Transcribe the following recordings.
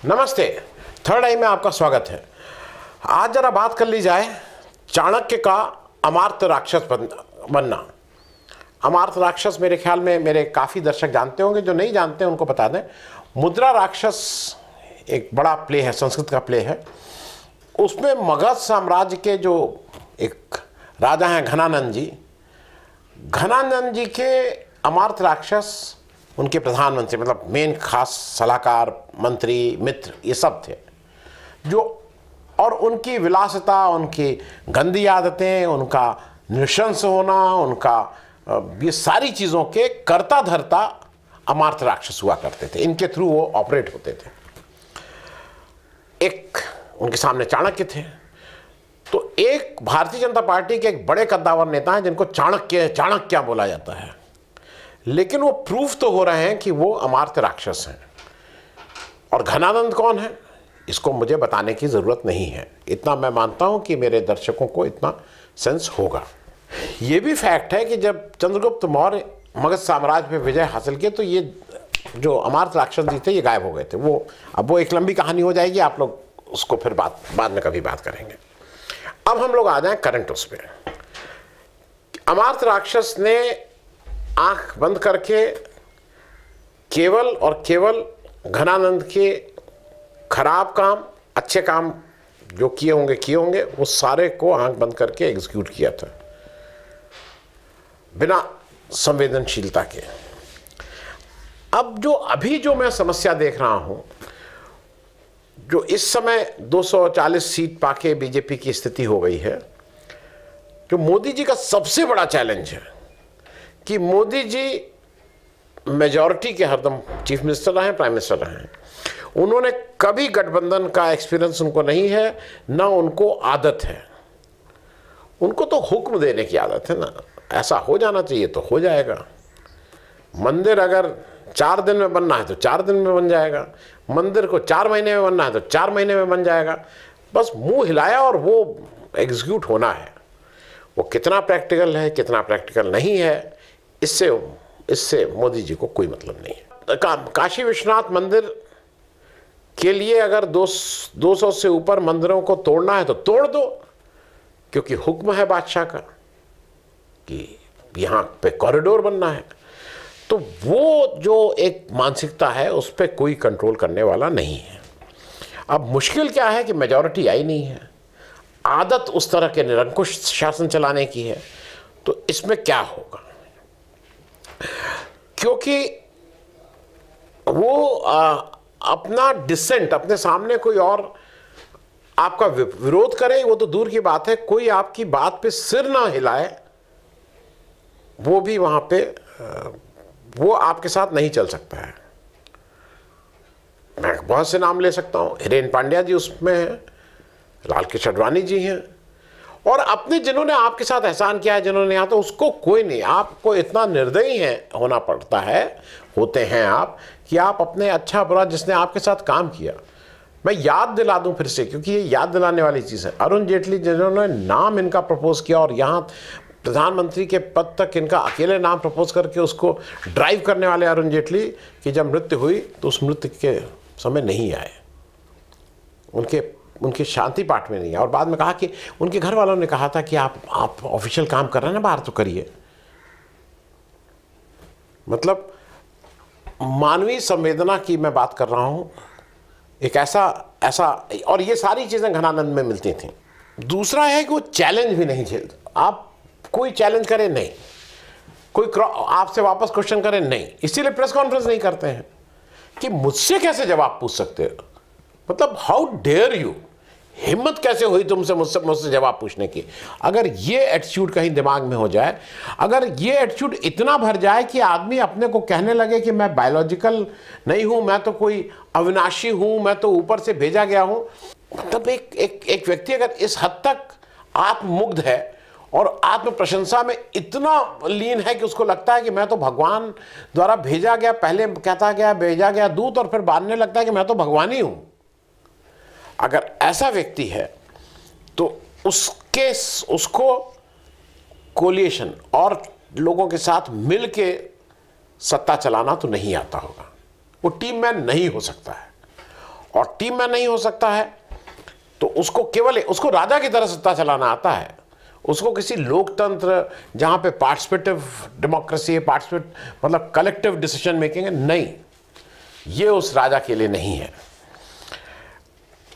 नमस्ते। थर्ड आई में आपका स्वागत है। आज जरा बात कर ली जाए चाणक्य का अमात्य राक्षस बनना। अमात्य राक्षस मेरे ख्याल में मेरे काफ़ी दर्शक जानते होंगे, जो नहीं जानते उनको बता दें। मुद्रा राक्षस एक बड़ा प्ले है, संस्कृत का प्ले है। उसमें मगध साम्राज्य के जो एक राजा हैं घनानंद जी के अमात्य राक्षस उनके प्रधानमंत्री, मतलब मेन खास सलाहकार, मंत्री, मित्र, ये सब थे जो, और उनकी विलासिता, उनकी गंदी आदतें, उनका नृशंस होना, उनका ये सारी चीज़ों के कर्ता धर्ता अमात्य राक्षस हुआ करते थे। इनके थ्रू वो ऑपरेट होते थे। एक उनके सामने चाणक्य थे, तो एक भारतीय जनता पार्टी के एक बड़े कद्दावर नेता हैं जिनको चाणक्य बोला जाता है, लेकिन वो प्रूफ तो हो रहे हैं कि वो अमात्य राक्षस हैं। और घनानंद कौन है इसको मुझे बताने की ज़रूरत नहीं है, इतना मैं मानता हूं कि मेरे दर्शकों को इतना सेंस होगा। ये भी फैक्ट है कि जब चंद्रगुप्त मौर्य मगध साम्राज्य पे विजय हासिल किए तो ये जो अमात्य राक्षस जी थे ये गायब हो गए थे। अब वो एक लंबी कहानी हो जाएगी, आप लोग उसको फिर बाद में कभी बात करेंगे। अब हम लोग आ जाएं करंट उस पर। अमात्य राक्षस ने आंख बंद करके केवल और केवल घनानंद के खराब काम, अच्छे काम जो किए होंगे वो सारे को आंख बंद करके एग्जीक्यूट किया था, बिना संवेदनशीलता के। अब जो मैं समस्या देख रहा हूं, जो इस समय 240 सीट पाके बीजेपी की स्थिति हो गई है, जो मोदी जी का सबसे बड़ा चैलेंज है कि मोदी जी मेजॉरिटी के हरदम चीफ मिनिस्टर रहे हैं, प्राइम मिनिस्टर रहे हैं। उन्होंने कभी गठबंधन का एक्सपीरियंस उनको नहीं है, ना उनको आदत है। उनको तो हुक्म देने की आदत है ना, ऐसा हो जाना चाहिए तो हो जाएगा। मंदिर अगर 4 दिन में बनना है तो 4 दिन में बन जाएगा, मंदिर को 4 महीने में बनना है तो 4 महीने में बन जाएगा। बस मुंह हिलाया और वो एग्जीक्यूट होना है। वो कितना प्रैक्टिकल है, कितना प्रैक्टिकल नहीं है, इससे मोदी जी को कोई मतलब नहीं है। काशी विश्वनाथ मंदिर के लिए अगर 200 से ऊपर मंदिरों को तोड़ना है तो तोड़ दो, क्योंकि हुक्म है बादशाह का कि यहाँ पे कॉरिडोर बनना है। तो वो जो एक मानसिकता है उस पर कोई कंट्रोल करने वाला नहीं है। अब मुश्किल क्या है कि मेजॉरिटी आई नहीं है, आदत उस तरह के निरंकुश शासन चलाने की है। तो इसमें क्या होगा, क्योंकि वो अपना डिसेंट, अपने सामने कोई और आपका विरोध करे वो तो दूर की बात है, कोई आपकी बात पे सिर ना हिलाए, वो भी वहां पे वो आपके साथ नहीं चल सकता है। मैं बहुत से नाम ले सकता हूं, हिरेन पांड्या जी उसमें हैं, लाल कृष्ण आडवाणी जी हैं, और अपने जिन्होंने आपके साथ एहसान किया है, जिन्होंने यहाँ, तो उसको कोई नहीं। आपको इतना निर्दयी होना पड़ता है, होते हैं आप, कि आप अपने अच्छा बुरा जिसने आपके साथ काम किया, मैं याद दिला दूं फिर से, क्योंकि ये याद दिलाने वाली चीज़ है। अरुण जेटली जिन्होंने नाम इनका प्रपोज किया और यहाँ प्रधानमंत्री के पद तक इनका अकेले नाम प्रपोज करके उसको ड्राइव करने वाले अरुण जेटली की जब मृत्यु हुई तो उस मृत्यु के समय नहीं आए, उनके शांति पाठ में नहीं है। और बाद में कहा कि उनके घर वालों ने कहा था कि आप ऑफिशियल काम कर रहे हैं ना बाहर, तो करिए। मतलब मानवीय संवेदना की मैं बात कर रहा हूं, एक ऐसा और ये सारी चीजें घनानंद में मिलती थी। दूसरा है कि वो चैलेंज भी नहीं झेलते। आप कोई चैलेंज करें नहीं, कोई आपसे वापस क्वेश्चन करें नहीं, इसीलिए प्रेस कॉन्फ्रेंस नहीं करते हैं कि मुझसे कैसे जवाब पूछ सकते हो। मतलब हाउ डेयर यू, हिम्मत कैसे हुई तुमसे मुझसे जवाब पूछने की। अगर ये एटीट्यूड कहीं दिमाग में हो जाए, अगर ये एटीट्यूड इतना भर जाए कि आदमी अपने को कहने लगे कि मैं बायोलॉजिकल नहीं हूं, मैं तो कोई अविनाशी हूं, मैं तो ऊपर से भेजा गया हूं। मतलब एक व्यक्ति अगर इस हद तक आत्ममुग्ध है और आत्म प्रशंसा में इतना लीन है कि उसको लगता है कि मैं तो भगवान द्वारा भेजा गया, पहले कहता गया भेजा गया दूत, और फिर मानने लगता है कि मैं तो भगवान ही हूं। अगर ऐसा व्यक्ति है तो उसको कोलिएशन और लोगों के साथ मिलके सत्ता चलाना तो नहीं आता होगा, वो टीम मैन नहीं हो सकता है। और टीम में नहीं हो सकता है तो उसको केवल उसको राजा की तरह सत्ता चलाना आता है। उसको किसी लोकतंत्र जहाँ पे पार्टिसिपेटिव डेमोक्रेसी, पार्टिसिपेट मतलब कलेक्टिव डिसीजन मेकिंग है, नहीं, ये उस राजा के लिए नहीं है।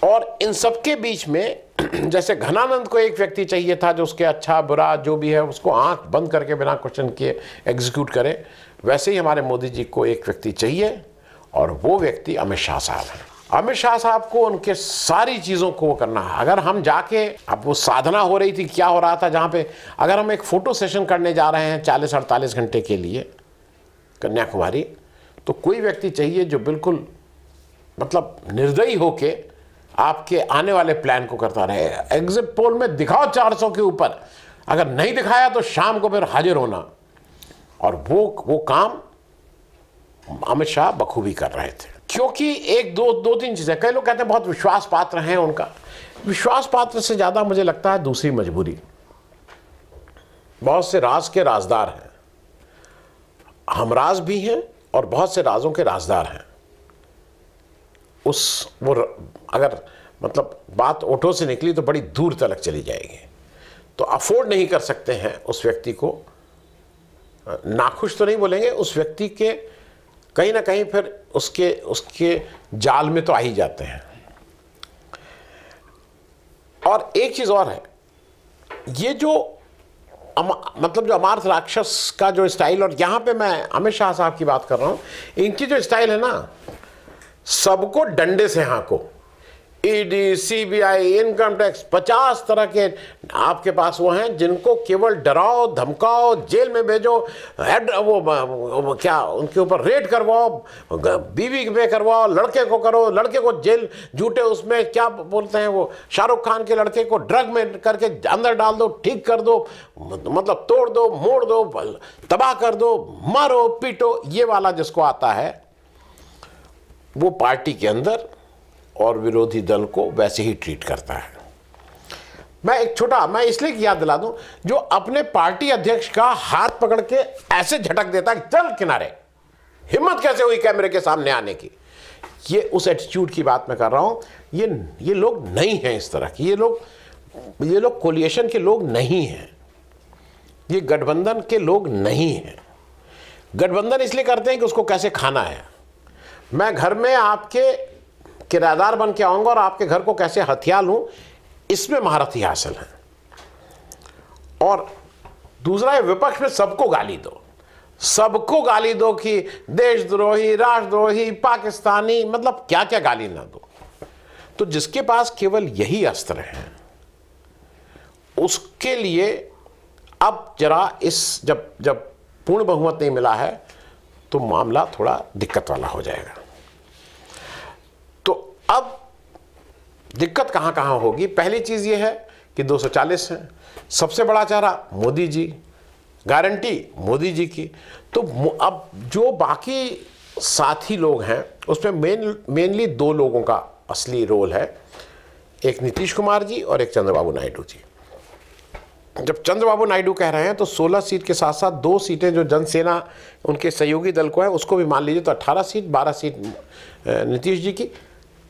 और इन सबके बीच में जैसे घनानंद को एक व्यक्ति चाहिए था जो उसके अच्छा बुरा जो भी है उसको आंख बंद करके बिना क्वेश्चन किए एग्जीक्यूट करे, वैसे ही हमारे मोदी जी को एक व्यक्ति चाहिए और वो व्यक्ति अमित शाह साहब हैं। अमित शाह साहब को उनके सारी चीज़ों को करना है। अगर हम जाके, अब वो साधना हो रही थी, क्या हो रहा था जहाँ पे, अगर हम एक फ़ोटो सेशन करने जा रहे हैं 40-48 घंटे के लिए कन्याकुमारी, तो कोई व्यक्ति चाहिए जो बिल्कुल मतलब निर्दयी होके आपके आने वाले प्लान को करता रहे। एग्जिट पोल में दिखाओ 400 के ऊपर, अगर नहीं दिखाया तो शाम को फिर हाजिर होना। और वो काम अमित शाह बखूबी कर रहे थे, क्योंकि एक दो तीन चीज़ें, कई लोग कहते हैं बहुत विश्वास पात्र हैं, उनका विश्वास पात्र से ज़्यादा मुझे लगता है दूसरी मजबूरी। बहुत से राज के राजदार हैं, हम राज भी हैं और बहुत से राजों के राजदार हैं। वो अगर मतलब बात ओठों से निकली तो बड़ी दूर तक चली जाएगी, तो अफोर्ड नहीं कर सकते हैं उस व्यक्ति को, नाखुश तो नहीं बोलेंगे, उस व्यक्ति के कहीं ना कहीं फिर उसके जाल में तो आ ही जाते हैं। और एक चीज़ और है, ये जो मतलब जो अमार्थ राक्षस का जो स्टाइल, और यहाँ पे मैं अमित शाह साहब की बात कर रहा हूँ, इनकी जो स्टाइल है ना, सबको डंडे से हांको, ईडी, सीबीआई, इनकम टैक्स, 50 तरह के आपके पास वो हैं जिनको केवल डराओ धमकाओ, जेल में भेजो, वो क्या उनके ऊपर रेड करवाओ, बीवी पे करवाओ, लड़के को करो, लड़के को जेल झूठे उसमें क्या बोलते हैं वो शाहरुख खान के लड़के को ड्रग में करके अंदर डाल दो, ठीक कर दो, मतलब तोड़ दो, मोड़ दो, तबाह कर दो, मारो पीटो, ये वाला जिसको आता है वो पार्टी के अंदर और विरोधी दल को वैसे ही ट्रीट करता है। मैं इसलिए याद दिला दूं, जो अपने पार्टी अध्यक्ष का हाथ पकड़ के ऐसे झटक देता है, चल किनारे, हिम्मत कैसे हुई कैमरे के सामने आने की, ये उस एटीट्यूड की बात मैं कर रहा हूं। ये लोग नहीं हैं इस तरह की, ये लोग कोलिएशन के लोग नहीं हैं, ये गठबंधन के लोग नहीं हैं। गठबंधन इसलिए करते हैं कि उसको कैसे खाना है, मैं घर में आपके किराएदार बन के आऊंगा और आपके घर को कैसे हथिया लूं, इसमें महारथी हासिल है। और दूसरा है, विपक्ष में सबको गाली दो, सबको गाली दो कि देशद्रोही, राष्ट्रद्रोही, पाकिस्तानी, मतलब क्या क्या गाली ना दो। तो जिसके पास केवल यही अस्त्र है, उसके लिए अब जरा जब पूर्ण बहुमत नहीं मिला है तो मामला थोड़ा दिक्कत वाला हो जाएगा। तो अब दिक्कत कहाँ कहाँ होगी? पहली चीज़ ये है कि 240 है, सबसे बड़ा चेहरा मोदी जी, गारंटी मोदी जी की। तो अब जो बाकी साथी लोग हैं उसमें मेनली 2 लोगों का असली रोल है, एक नीतीश कुमार जी और एक चंद्रबाबू नायडू जी। जब चंद्रबाबू नायडू कह रहे हैं तो 16 सीट के साथ साथ 2 सीटें जो जनसेना उनके सहयोगी दल को है उसको भी मान लीजिए, तो 18 सीट, 12 सीट नीतीश जी की,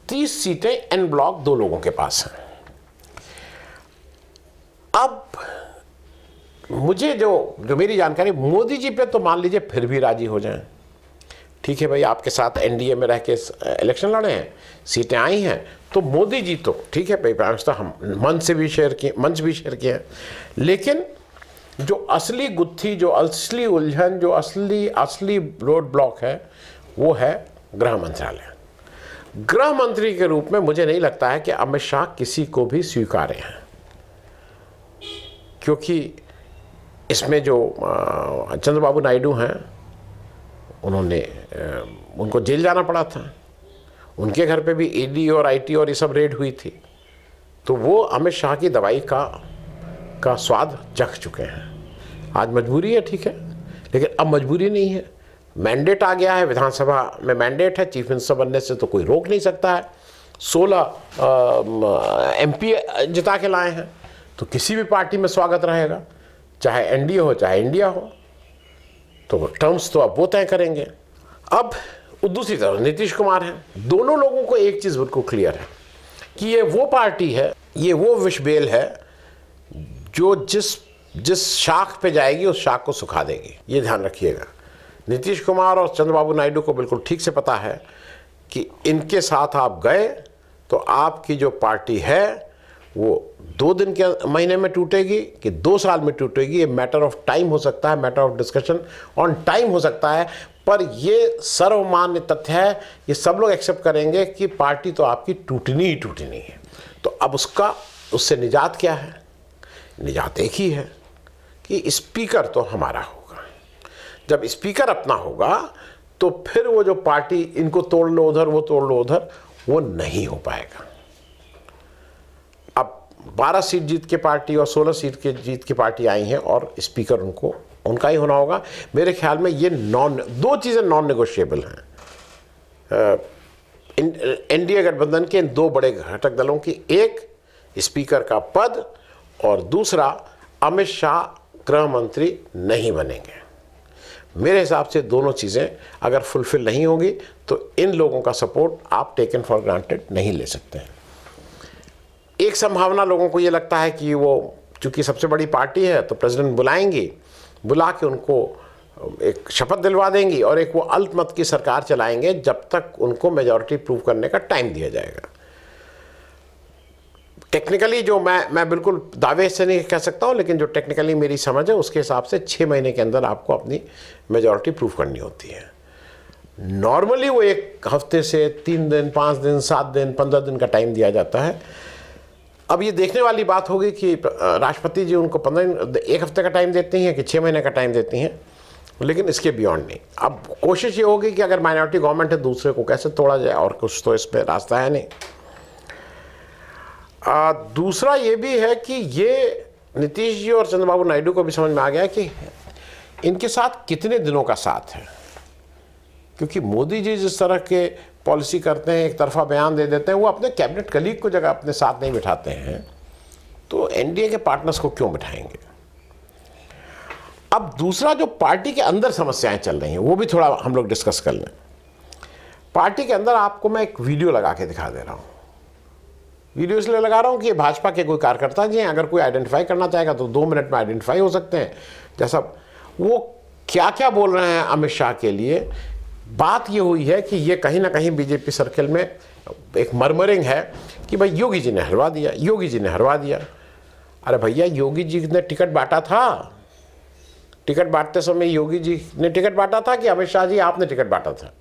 30 सीटें एन ब्लॉक 2 लोगों के पास हैं। अब मुझे जो मेरी जानकारी, मोदी जी पे तो मान लीजिए फिर भी राजी हो जाएं, ठीक है भाई, आपके साथ एनडीए में रह के इलेक्शन लड़े हैं, सीटें आई हैं, तो मोदी जी तो ठीक है भाई, तो हम मंच भी शेयर किए हैं। लेकिन जो असली गुत्थी, जो असली उलझन, जो असली रोड ब्लॉक है, वो है गृह मंत्रालय। गृह मंत्री के रूप में मुझे नहीं लगता है कि अमित शाह किसी को भी स्वीकार्य हैं, क्योंकि इसमें जो चंद्रबाबू नायडू हैं, उनको जेल जाना पड़ा था, उनके घर पे भी ईडी और आईटी और ये सब रेड हुई थी, तो वो अमित शाह की दवाई का स्वाद चख चुके हैं। आज मजबूरी है, ठीक है, लेकिन अब मजबूरी नहीं है, मैंडेट आ गया है, विधानसभा में मैंडेट है, चीफ मिनिस्टर बनने से तो कोई रोक नहीं सकता है। 16 एमपी जिता के लाए हैं, तो किसी भी पार्टी में स्वागत रहेगा, चाहे एनडीए हो चाहे इंडिया हो, तो टर्म्स तो अब वो तय करेंगे। अब दूसरी तरफ नीतीश कुमार हैं। दोनों लोगों को एक चीज़ बिल्कुल क्लियर है कि ये वो पार्टी है, ये वो विषबेल है जो जिस शाख पे जाएगी उस शाख को सुखा देगी। ये ध्यान रखिएगा। नीतीश कुमार और चंद्रबाबू नायडू को बिल्कुल ठीक से पता है कि इनके साथ आप गए तो आपकी जो पार्टी है वो 2 दिन के महीने में टूटेगी कि 2 साल में टूटेगी। ये मैटर ऑफ टाइम हो सकता है, matter of discussion on time हो सकता है, पर ये सर्वमान्य तथ्य है, ये सब लोग एक्सेप्ट करेंगे कि पार्टी तो आपकी टूटनी ही टूटनी है। तो अब उससे निजात क्या है? निजात एक ही है कि स्पीकर तो हमारा होगा। जब स्पीकर अपना होगा तो फिर वो जो पार्टी इनको तोड़ लो उधर, वो तोड़ लो उधर, वो नहीं हो पाएगा। अब 12 सीट जीत के पार्टी और 16 सीट के जीत की पार्टी आई हैं और स्पीकर उनका ही होना होगा। मेरे ख्याल में ये 2 चीज़ें नॉन नेगोशिएबल हैं एनडीए गठबंधन के इन 2 बड़े घटक दलों की, एक स्पीकर का पद और दूसरा अमित शाह गृह मंत्री नहीं बनेंगे। मेरे हिसाब से दोनों चीज़ें अगर फुलफिल नहीं होगी तो इन लोगों का सपोर्ट आप टेकन फॉर ग्रांटेड नहीं ले सकते हैं। एक संभावना लोगों को ये लगता है कि वो चूंकि सबसे बड़ी पार्टी है तो प्रेसिडेंट बुलाएंगी, बुला के उनको एक शपथ दिलवा देंगी और एक वो अल्पमत की सरकार चलाएंगे जब तक उनको मेजॉरिटी प्रूव करने का टाइम दिया जाएगा। टेक्निकली जो मैं बिल्कुल दावे से नहीं कह सकता हूँ, लेकिन जो टेक्निकली मेरी समझ है उसके हिसाब से 6 महीने के अंदर आपको अपनी मेजॉरिटी प्रूव करनी होती है। नॉर्मली वो 1 हफ्ते से 3 दिन, 5 दिन, 7 दिन, 15 दिन का टाइम दिया जाता है। अब ये देखने वाली बात होगी कि राष्ट्रपति जी उनको 1 हफ्ते का टाइम देती हैं कि 6 महीने का टाइम देती हैं, लेकिन इसके बियॉन्ड नहीं। अब कोशिश ये होगी कि अगर माइनॉरिटी गवर्नमेंट है दूसरे को कैसे तोड़ा जाए, और कुछ तो इसमें रास्ता है नहीं। दूसरा ये भी है कि ये नीतीश जी और चंद्रबाबू नायडू को भी समझ में आ गया कि इनके साथ कितने दिनों का साथ है, क्योंकि मोदी जी जिस तरह के पॉलिसी करते हैं, एक तरफा बयान दे देते हैं, वो अपने कैबिनेट कलीग को जगह अपने साथ नहीं बिठाते हैं, तो एनडीए के पार्टनर्स को क्यों बिठाएंगे। अब दूसरा जो पार्टी के अंदर समस्याएं चल रही हैं वो भी थोड़ा हम लोग डिस्कस कर लें। पार्टी के अंदर आपको मैं एक वीडियो लगा के दिखा दे रहा हूँ। वीडियो इसलिए लगा रहा हूँ कि ये भाजपा के कोई कार्यकर्ता जी हैं, अगर कोई आइडेंटिफाई करना चाहेगा तो 2 मिनट में आइडेंटिफाई हो सकते हैं। जैसा वो क्या क्या बोल रहे हैं अमित शाह के लिए, बात ये हुई है कि ये कहीं ना कहीं बीजेपी सर्किल में एक मरमरिंग है कि भाई योगी जी ने हरवा दिया, योगी जी ने हरवा दिया। अरे भैया, योगी जी ने टिकट बांटा था। टिकट बांटते समय योगी जी ने टिकट बांटा था कि अमित शाह जी आपने टिकट बांटा था?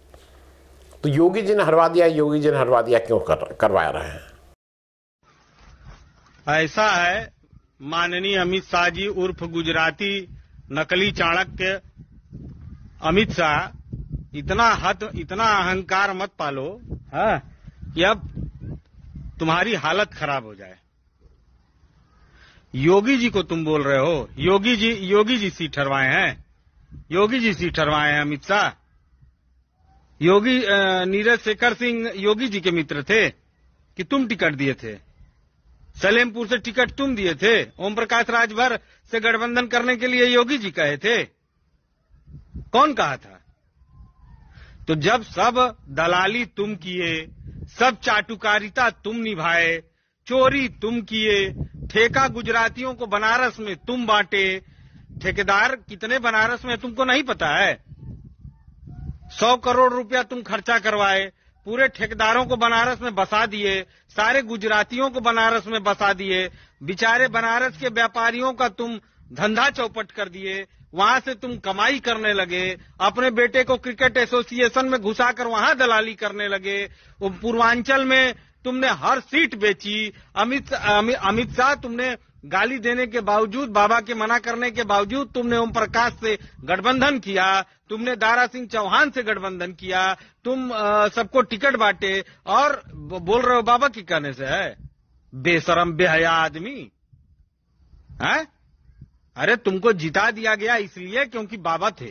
तो योगी जी ने हरवा दिया, योगी जी ने हरवा दिया क्यों करवा रहे हैं? ऐसा है, माननीय अमित शाह जी उर्फ गुजराती नकली चाणक्य अमित शाह, इतना अहंकार मत पालो कि अब तुम्हारी हालत खराब हो जाए। योगी जी को तुम बोल रहे हो, योगी जी सीट हरवाए हैं, योगी जी सीट हरवाए हैं अमित शाह। योगी नीरज शेखर सिंह योगी जी के मित्र थे कि तुम टिकट दिए थे? सलेमपुर से टिकट तुम दिए थे? ओम प्रकाश राजभर से गठबंधन करने के लिए योगी जी कहे थे? कौन कहा था? तो जब सब दलाली तुम किए, सब चाटुकारिता तुम निभाए, चोरी तुम किए, ठेका गुजरातियों को बनारस में तुम बांटे, ठेकेदार कितने बनारस में तुमको नहीं पता है? 100 करोड़ रुपया तुम खर्चा करवाए, पूरे ठेकेदारों को बनारस में बसा दिए, सारे गुजरातियों को बनारस में बसा दिए, बेचारे बनारस के व्यापारियों का तुम धंधा चौपट कर दिए, वहां से तुम कमाई करने लगे, अपने बेटे को क्रिकेट एसोसिएशन में घुसाकर वहां दलाली करने लगे। वो पूर्वांचल में तुमने हर सीट बेची। अमित शाह, तुमने गाली देने के बावजूद, बाबा के मना करने के बावजूद तुमने ओम प्रकाश से गठबंधन किया, तुमने दारा सिंह चौहान से गठबंधन किया, तुम सबको टिकट बांटे और बोल रहे हो बाबा की कहने से है। बेशरम बेहया आदमी है। अरे तुमको जिता दिया गया इसलिए क्योंकि बाबा थे,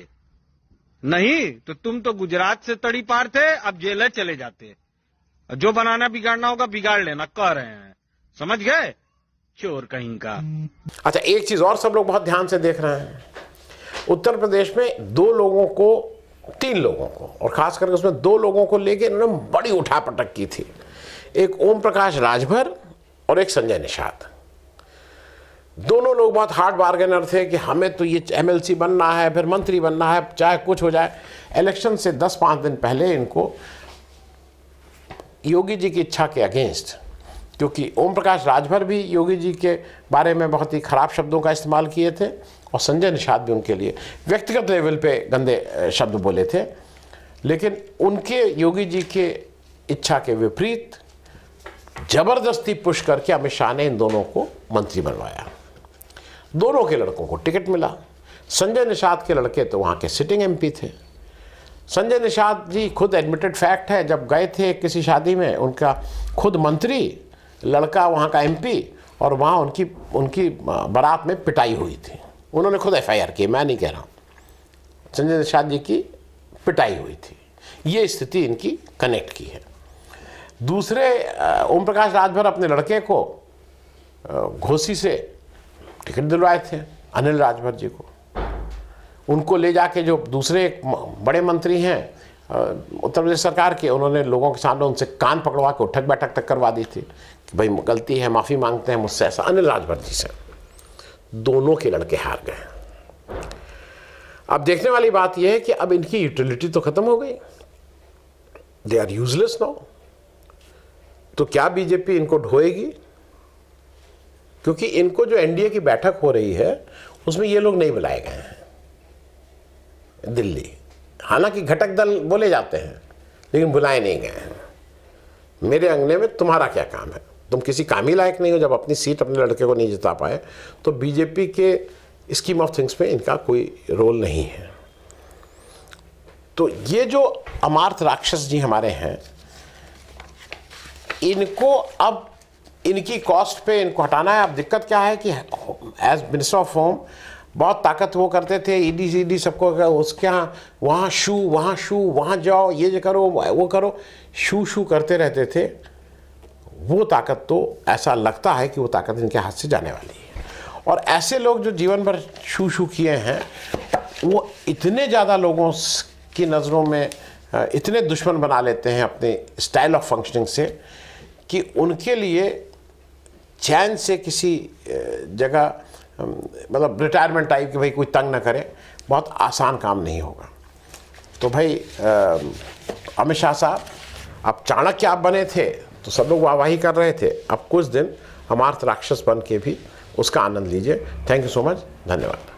नहीं तो तुम तो गुजरात से तड़ी पार थे, अब जेल चले जाते। जो बनाना बिगाड़ना होगा बिगाड़ लेना, कह रहे हैं, समझ गए? चोर कहीं का। अच्छा, एक चीज और सब लोग बहुत ध्यान से देख रहे हैं। उत्तर प्रदेश में 2 लोगों को 3 लोगों को, और खास करके उसमें 2 लोगों को लेके इन्होंने बड़ी उठापटक की थी। एक ओम प्रकाश राजभर और एक संजय निषाद। दोनों लोग बहुत हार्ड बार्गेनर थे कि हमें तो ये MLC बनना है, फिर मंत्री बनना है, चाहे कुछ हो जाए। इलेक्शन से 10-5 दिन पहले इनको योगी जी की इच्छा के अगेंस्ट, क्योंकि ओम प्रकाश राजभर भी योगी जी के बारे में बहुत ही खराब शब्दों का इस्तेमाल किए थे और संजय निषाद भी उनके लिए व्यक्तिगत लेवल पे गंदे शब्द बोले थे, लेकिन उनके योगी जी के इच्छा के विपरीत जबरदस्ती पुश करके अमित शाह ने इन दोनों को मंत्री बनवाया। दोनों के लड़कों को टिकट मिला। संजय निषाद के लड़के तो वहाँ के सिटिंग MP थे। संजय निषाद जी खुद एडमिटेड फैक्ट है, जब गए थे किसी शादी में, उनका खुद मंत्री, लड़का वहाँ का MP, और वहाँ उनकी बारात में पिटाई हुई थी। उन्होंने खुद FIR की, मैं नहीं कह रहा हूँ। संजय निषाद जी की पिटाई हुई थी। ये स्थिति इनकी कनेक्ट की है। दूसरे ओम प्रकाश राजभर अपने लड़के को घोसी से टिकट दिलवाए थे, अनिल राजभर जी को। उनको ले जाके जो दूसरे एक बड़े मंत्री हैं उत्तर प्रदेश सरकार के, उन्होंने लोगों के सामने उनसे कान पकड़वा के उठक बैठक तक करवा दी थी कि भाई गलती है, माफ़ी मांगते हैं मुझसे, ऐसा अनिल राजभर जी से। दोनों के लड़के हार गए। अब देखने वाली बात यह है कि अब इनकी यूटिलिटी तो खत्म हो गई, दे आर यूजलेस नाउ। तो क्या बीजेपी इनको ढोएगी? क्योंकि इनको जो NDA की बैठक हो रही है उसमें ये लोग नहीं बुलाए गए हैं दिल्ली। हालांकि घटक दल बोले जाते हैं लेकिन बुलाए नहीं गए हैं। मेरे अंगने में तुम्हारा क्या काम है? तुम किसी काम ही लायक नहीं हो जब अपनी सीट अपने लड़के को नहीं जिता पाए। तो बीजेपी के स्कीम ऑफ थिंग्स में इनका कोई रोल नहीं है। तो ये जो अमार्थ राक्षस जी हमारे हैं, इनको अब इनकी कॉस्ट पे इनको हटाना है। अब दिक्कत क्या है कि एज मिनिस्टर ऑफ होम बहुत ताकत वो करते थे, ED सबको उसके यहाँ वहाँ शू वहाँ जाओ, ये करो वो करो, शू करते रहते थे। वो ताकत तो ऐसा लगता है कि वो ताकत इनके हाथ से जाने वाली है। और ऐसे लोग जो जीवन भर शू किए हैं, वो इतने ज़्यादा लोगों की नज़रों में इतने दुश्मन बना लेते हैं अपने स्टाइल ऑफ फंक्शनिंग से कि उनके लिए चैन से किसी जगह, मतलब रिटायरमेंट टाइप कि भाई कोई तंग ना करे, बहुत आसान काम नहीं होगा। तो भाई अमित शाह साहब, अब चाणक्य आप बने थे तो सब लोग वाहवाही कर रहे थे, अब कुछ दिन अमार्थ राक्षस बन के भी उसका आनंद लीजिए। थैंक यू सो मच, धन्यवाद।